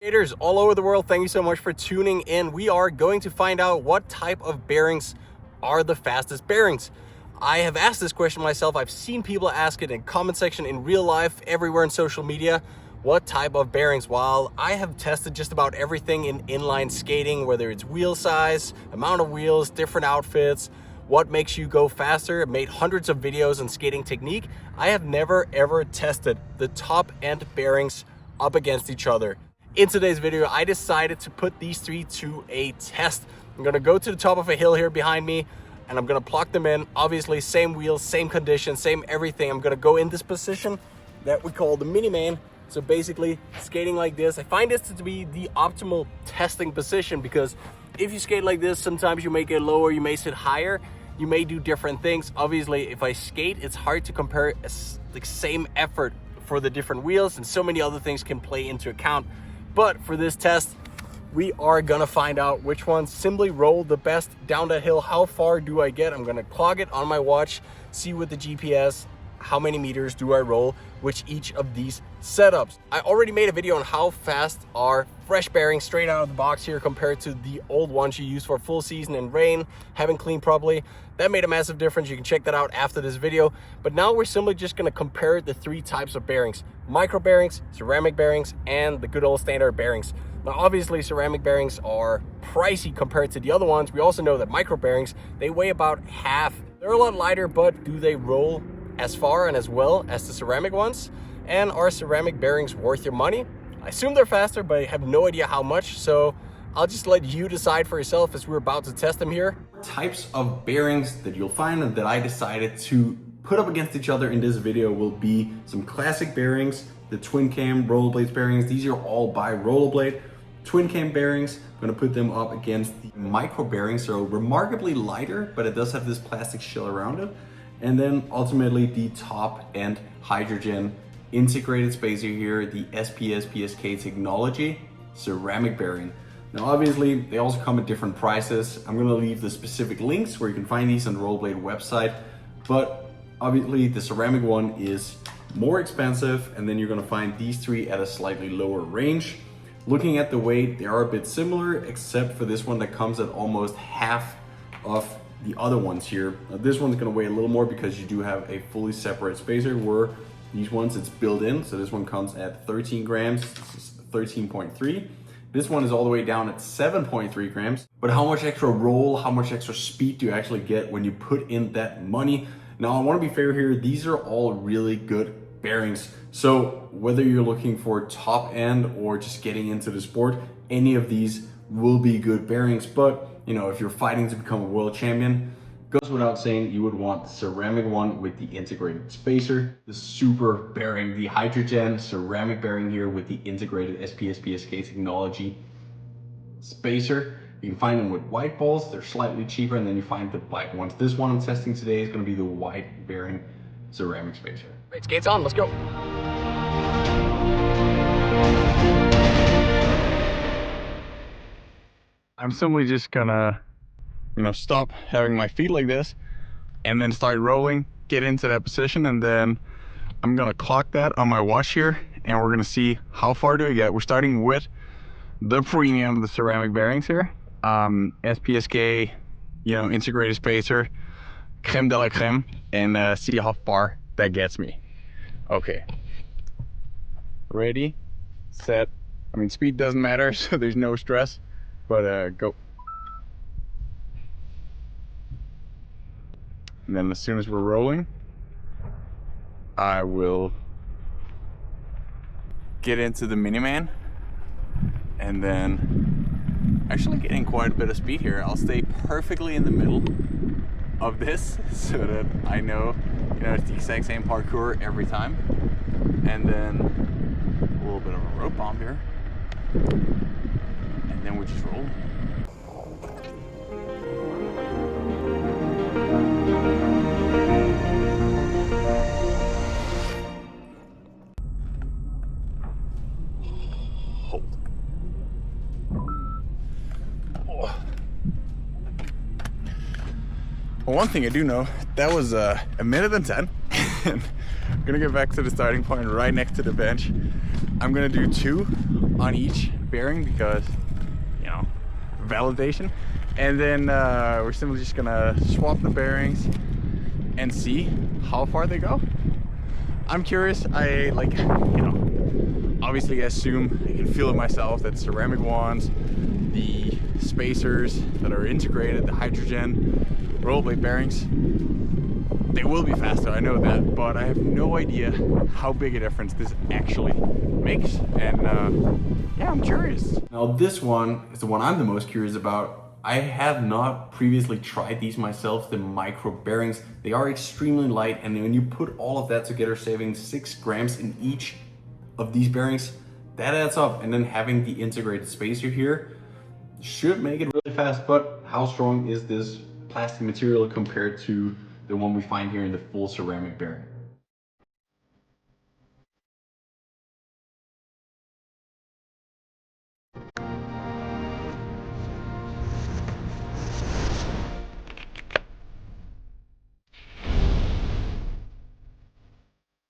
Skaters all over the world, thank you so much for tuning in. We are going to find out what type of bearings are the fastest bearings. I have asked this question myself. I've seen people ask it in comment section, in real life, everywhere in social media. What type of bearings? While I have tested just about everything in inline skating, whether it's wheel size, amount of wheels, different outfits, what makes you go faster. I've made hundreds of videos on skating technique. I have never ever tested the top end bearings up against each other. In today's video, I decided to put these three to a test. I'm gonna go to the top of a hill here behind me and I'm gonna plug them in. Obviously, same wheels, same conditions, same everything. I'm gonna go in this position that we call the mini man. So basically, skating like this, I find this to be the optimal testing position, because if you skate like this, sometimes you may get lower, you may sit higher, you may do different things. Obviously, if I skate, it's hard to compare the same effort for the different wheels, and so many other things can play into account. But for this test, we are gonna find out which ones simply roll the best down that hill. How far do I get? I'm gonna clock it on my watch, see with the GPS, how many meters do I roll with each of these setups. I already made a video on how fast are fresh bearings straight out of the box here compared to the old ones you use for full season and rain, haven't cleaned properly. That made a massive difference. You can check that out after this video. But now we're simply just gonna compare the three types of bearings: micro bearings, ceramic bearings, and the good old standard bearings. Now, obviously, ceramic bearings are pricey compared to the other ones. We also know that micro bearings, they weigh about half. They're a lot lighter, but do they roll as far and as well as the ceramic ones? And are ceramic bearings worth your money? I assume they're faster, but I have no idea how much, so I'll just let you decide for yourself as we're about to test them here. Types of bearings that you'll find and that I decided to put up against each other in this video will be some classic bearings, the twin cam rollerblades bearings. These are all by Rollerblade. Twin cam bearings, I'm gonna put them up against the micro bearings, so remarkably lighter, but it does have this plastic shell around it. And then ultimately the top end hydrogen integrated spacer here, the SPS PSK technology ceramic bearing. Now obviously they also come at different prices. I'm gonna leave the specific links where you can find these on the Rollerblade website, but obviously the ceramic one is more expensive, and then you're gonna find these three at a slightly lower range. Looking at the weight, they are a bit similar, except for this one that comes at almost half of the other ones here. Now, this one's gonna weigh a little more because you do have a fully separate spacer, where these ones it's built in. So this one comes at 13 grams, this is 13.3. This one is all the way down at 7.3 grams. But how much extra roll, how much extra speed do you actually get when you put in that money? Now, I wanna be fair here, these are all really good bearings. So whether you're looking for top end or just getting into the sport, any of these will be good bearings. But you know, if you're fighting to become a world champion, goes without saying, you would want the ceramic one with the integrated spacer, the super bearing, the hydrogen ceramic bearing here with the integrated SPS PSK technology spacer. You can find them with white balls, they're slightly cheaper, and then you find the black ones. This one I'm testing today is gonna be the white bearing ceramic spacer. Right, skates on, let's go. I'm simply just gonna, stop having my feet like this and then start rolling, get into that position, and then I'm gonna clock that on my watch here, and we're gonna see how far do I get. We're starting with the premium, the ceramic bearings here, SPSK, integrated spacer, creme de la creme, and see how far that gets me. Okay, ready, set. Speed doesn't matter, so there's no stress. But go. And then as soon as we're rolling, I will get into the Miniman, and then actually getting quite a bit of speed here. I'll stay perfectly in the middle of this so that I know, it's the exact same parkour every time. And then a little bit of a rope bomb here. And then we just roll. Hold. Oh. Well, one thing I do know, that was a minute and 10. And I'm gonna get back to the starting point right next to the bench. I'm gonna do 2 on each bearing because, you know, validation. And then we're simply just gonna swap the bearings and see how far they go. I'm curious. I like, you know, obviously I assume I can feel it myself that ceramic ones, the spacers that are integrated, the hydrogen roll blade bearings, they will be faster, I know that, but I have no idea how big a difference this actually makes. And yeah, I'm curious. Now this one is the one I'm the most curious about. I have not previously tried these myself, the micro bearings. They are extremely light, and when you put all of that together, saving 6 grams in each of these bearings, that adds up. And then having the integrated spacer here should make it really fast. But how strong is this plastic material compared to the one we find here in the full ceramic bearing?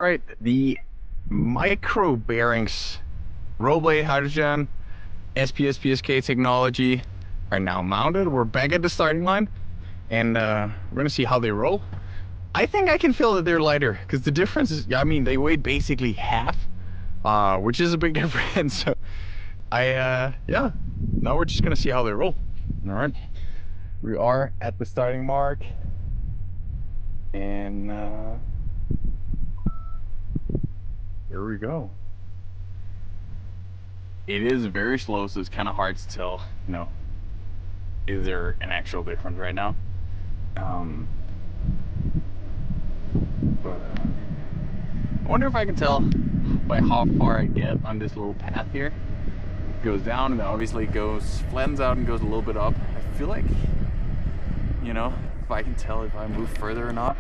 All right, the micro bearings, roll blade hydrogen, SPS PSK technology are now mounted. We're back at the starting line, and we're gonna see how they roll. I think I can feel that they're lighter because the difference is, I mean, they weigh basically half, which is a big difference. So yeah, now we're just gonna see how they roll. All right, we are at the starting mark, and here we go. It is very slow, so it's kind of hard to tell, you know, is there an actual difference right now? But I wonder if I can tell by how far I get on this little path here. It goes down and then obviously goes, flattens out and goes a little bit up. I feel like, you know, if I can tell if I move further or not.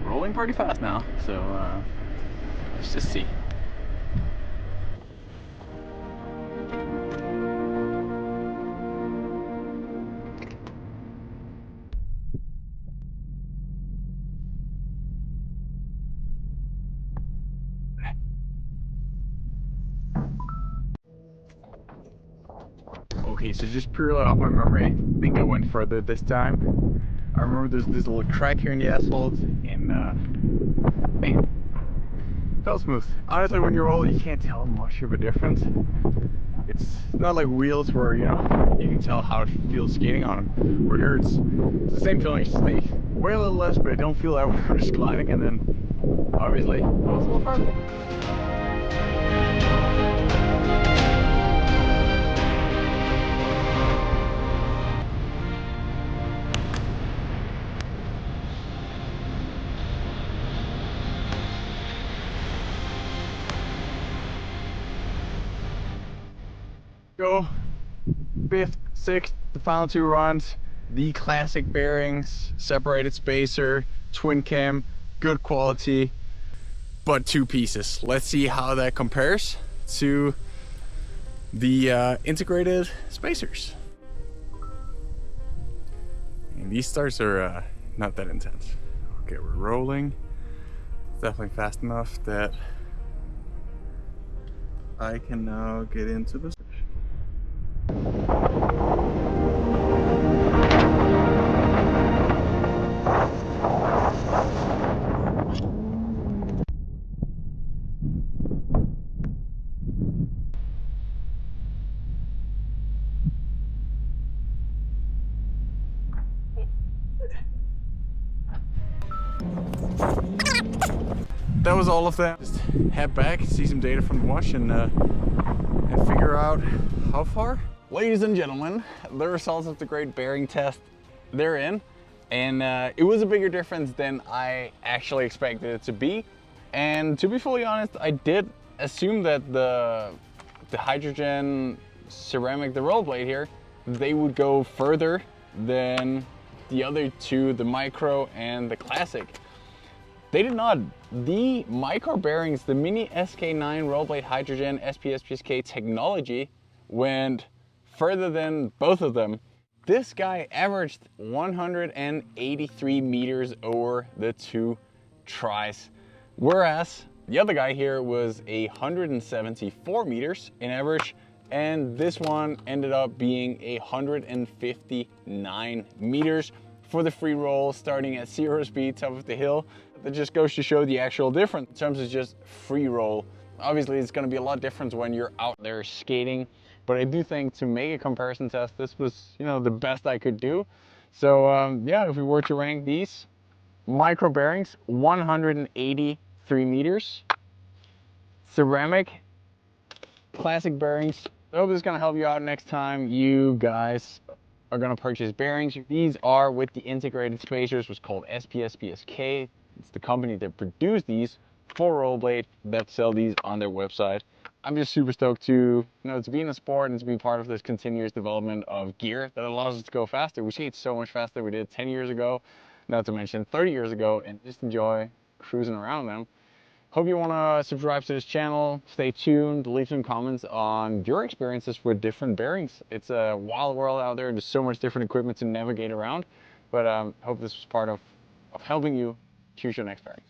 Rolling pretty fast now, so let's just see. Okay, so just purely off my memory, I think I went further this time. I remember there's this little crack here in the asphalt, and man, felt smooth. Honestly, when you roll, you can't tell much of a difference. It's not like wheels where, you know, you can tell how it feels skating on them. Where here it's the same feeling, it's just like way a little less, but I don't feel that when we're just gliding, and then obviously it's a little farther. Go 5th, 6th, the final 2 runs, the classic bearings, separated spacer, twin cam, good quality, but 2 pieces. Let's see how that compares to the integrated spacers. And these starts are not that intense. Okay, we're rolling. It's definitely fast enough that I can now get into this. That was all of that. Just head back, see some data from the watch, and figure out how far. Ladies and gentlemen, the results of the great bearing test, they're in. And it was a bigger difference than I actually expected it to be. And to be fully honest, I did assume that the hydrogen ceramic, the roll blade here, they would go further than the other 2, the micro and the classic. They did not. The micro bearings, the mini SK9 roll blade hydrogen SPS PSK technology went further than both of them. This guy averaged 183 meters over the 2 tries, whereas the other guy here was 174 meters in average and this one ended up being 159 meters for the free roll, starting at 0 speed, top of the hill. That just goes to show the actual difference in terms of just free roll. Obviously, it's going to be a lot different when you're out there skating, but I do think to make a comparison test, this was, you know, the best I could do. So yeah, if we were to rank these, micro bearings, 183 meters, ceramic, classic bearings. I hope this is going to help you out next time you guys are going to purchase bearings. These are with the integrated spacers, what's called SPSK. It's the company that produced these for rollerblade that sell these on their website. I'm just super stoked to be in the sport and to be part of this continuous development of gear that allows us to go faster. We skate so much faster than we did 10 years ago, not to mention 30 years ago, and just enjoy cruising around them. Hope you want to subscribe to this channel, stay tuned, leave some comments on your experiences with different bearings. It's a wild world out there, there's so much different equipment to navigate around, but hope this was part of helping you choose your next bearing.